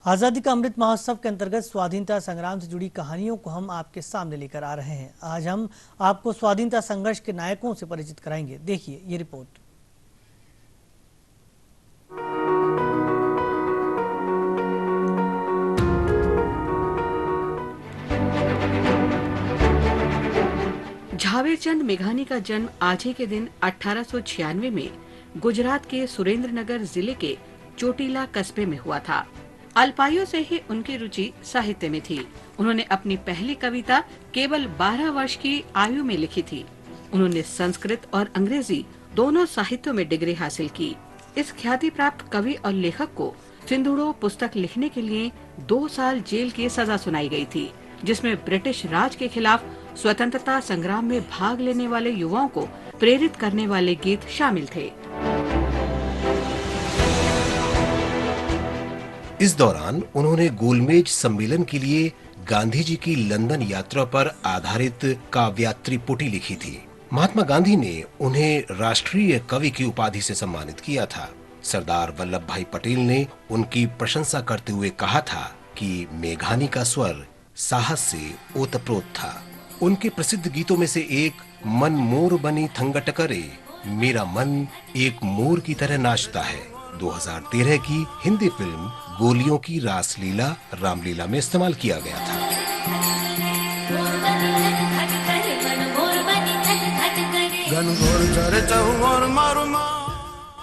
आज़ादी का अमृत महोत्सव के अंतर्गत स्वाधीनता संग्राम से जुड़ी कहानियों को हम आपके सामने लेकर आ रहे हैं। आज हम आपको स्वाधीनता संघर्ष के नायकों से परिचित कराएंगे। देखिए ये रिपोर्ट। झावेरचंद मेघानी का जन्म आज ही के दिन 1896 में गुजरात के सुरेंद्रनगर जिले के चोटीला कस्बे में हुआ था। अल्पायु से ही उनकी रुचि साहित्य में थी। उन्होंने अपनी पहली कविता केवल 12 वर्ष की आयु में लिखी थी। उन्होंने संस्कृत और अंग्रेजी दोनों साहित्यों में डिग्री हासिल की। इस ख्याति प्राप्त कवि और लेखक को सिंधुड़ो पुस्तक लिखने के लिए 2 साल जेल की सजा सुनाई गई थी, जिसमें ब्रिटिश राज के खिलाफ स्वतंत्रता संग्राम में भाग लेने वाले युवाओं को प्रेरित करने वाले गीत शामिल थे। इस दौरान उन्होंने गोलमेज सम्मेलन के लिए गांधी जी की लंदन यात्रा पर आधारित काव्यात्रिपुटी लिखी थी। महात्मा गांधी ने उन्हें राष्ट्रीय कवि की उपाधि से सम्मानित किया था। सरदार वल्लभ भाई पटेल ने उनकी प्रशंसा करते हुए कहा था कि मेघानी का स्वर साहस से ओतप्रोत था। उनके प्रसिद्ध गीतों में से एक मन मोर बनी थंगट करे, मेरा मन एक मोर की तरह नाचता है 2013 की हिंदी फिल्म गोलियों की रासलीला रामलीला में इस्तेमाल किया गया था।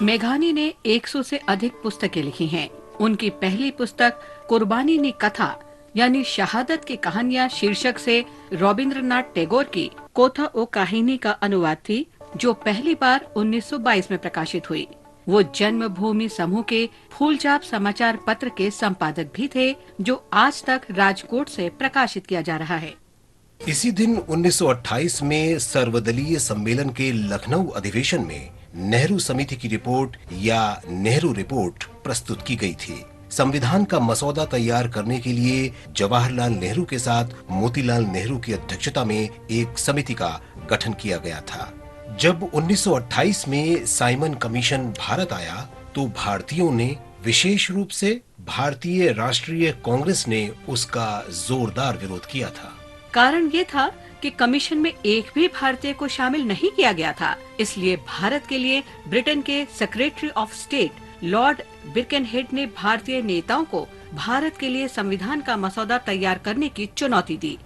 मेघानी ने 100 से अधिक पुस्तकें लिखी हैं। उनकी पहली पुस्तक कुर्बानी नी कथा यानी शहादत की कहानियां शीर्षक से रविंद्रनाथ टैगोर की कोथा ओ काहिनी का अनुवाद थी, जो पहली बार 1922 में प्रकाशित हुई। वो जन्मभूमि समूह के फूलचाप समाचार पत्र के संपादक भी थे, जो आज तक राजकोट से प्रकाशित किया जा रहा है। इसी दिन 1928 में सर्वदलीय सम्मेलन के लखनऊ अधिवेशन में नेहरू समिति की रिपोर्ट या नेहरू रिपोर्ट प्रस्तुत की गई थी। संविधान का मसौदा तैयार करने के लिए जवाहरलाल नेहरू के साथ मोतीलाल नेहरू की अध्यक्षता में एक समिति का गठन किया गया था। जब 1928 में साइमन कमीशन भारत आया, तो भारतीयों ने, विशेष रूप से भारतीय राष्ट्रीय कांग्रेस ने उसका जोरदार विरोध किया था। कारण ये था कि कमीशन में एक भी भारतीय को शामिल नहीं किया गया था। इसलिए भारत के लिए ब्रिटेन के सेक्रेटरी ऑफ स्टेट लॉर्ड बिरकेनहेड ने भारतीय नेताओं को भारत के लिए संविधान का मसौदा तैयार करने की चुनौती दी।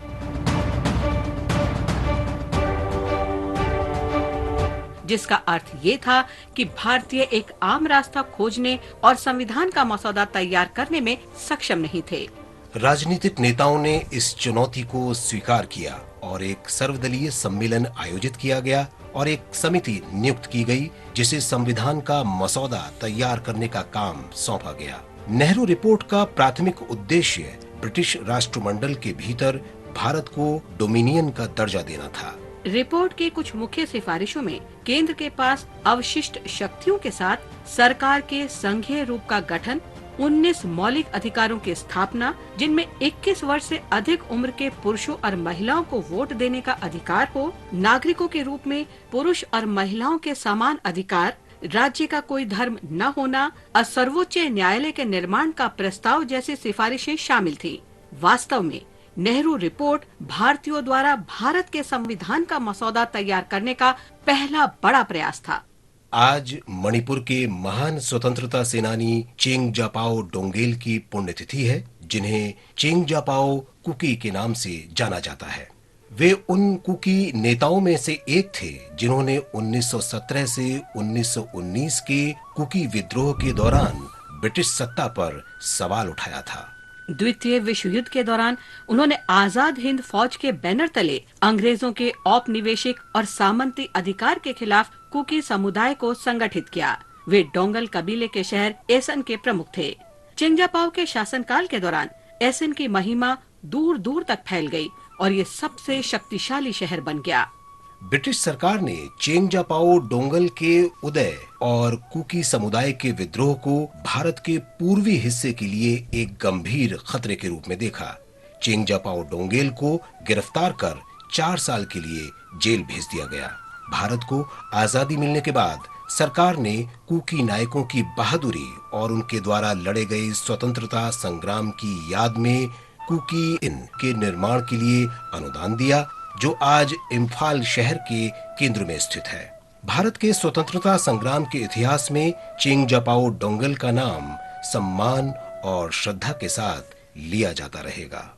जिसका अर्थ ये था कि भारतीय एक आम रास्ता खोजने और संविधान का मसौदा तैयार करने में सक्षम नहीं थे। राजनीतिक नेताओं ने इस चुनौती को स्वीकार किया और एक सर्वदलीय सम्मेलन आयोजित किया गया और एक समिति नियुक्त की गई, जिसे संविधान का मसौदा तैयार करने का काम सौंपा गया। नेहरू रिपोर्ट का प्राथमिक उद्देश्य ब्रिटिश राष्ट्रमंडल के भीतर भारत को डोमिनियन का दर्जा देना था। रिपोर्ट की कुछ मुख्य सिफारिशों में केंद्र के पास अवशिष्ट शक्तियों के साथ सरकार के संघीय रूप का गठन, 19 मौलिक अधिकारों की स्थापना, जिनमें 21 वर्ष से अधिक उम्र के पुरुषों और महिलाओं को वोट देने का अधिकार हो, नागरिकों के रूप में पुरुष और महिलाओं के समान अधिकार, राज्य का कोई धर्म न होना और सर्वोच्च न्यायालय के निर्माण का प्रस्ताव जैसी सिफारिशें शामिल थी। वास्तव में नेहरू रिपोर्ट भारतीयों द्वारा भारत के संविधान का मसौदा तैयार करने का पहला बड़ा प्रयास था। आज मणिपुर के महान स्वतंत्रता सेनानी चेंग जापाओ डोंगेल की पुण्यतिथि है, जिन्हें चेंग जापाओ कुकी के नाम से जाना जाता है। वे उन कुकी नेताओं में से एक थे जिन्होंने 1917 से 1919 के कुकी विद्रोह के दौरान ब्रिटिश सत्ता पर सवाल उठाया था। द्वितीय विश्व युद्ध के दौरान उन्होंने आजाद हिंद फौज के बैनर तले अंग्रेजों के औपनिवेशिक और सामंती अधिकार के खिलाफ कुकी समुदाय को संगठित किया। वे डोंगल कबीले के शहर एसन के प्रमुख थे। चेंगजापाओ के शासनकाल के दौरान एसन की महिमा दूर दूर तक फैल गई और ये सबसे शक्तिशाली शहर बन गया। ब्रिटिश सरकार ने चेंगजापाओ डोंगल के उदय और कुकी समुदाय के विद्रोह को भारत के पूर्वी हिस्से के लिए एक गंभीर खतरे के रूप में देखा। चेंगजापाओ डोंगेल को गिरफ्तार कर 4 साल के लिए जेल भेज दिया गया। भारत को आजादी मिलने के बाद सरकार ने कुकी नायकों की बहादुरी और उनके द्वारा लड़े गए स्वतंत्रता संग्राम की याद में कुकी इन के निर्माण के लिए अनुदान दिया, जो आज इम्फाल शहर के केंद्र में स्थित है। भारत के स्वतंत्रता संग्राम के इतिहास में चेंगजापाओ डोंगल का नाम सम्मान और श्रद्धा के साथ लिया जाता रहेगा।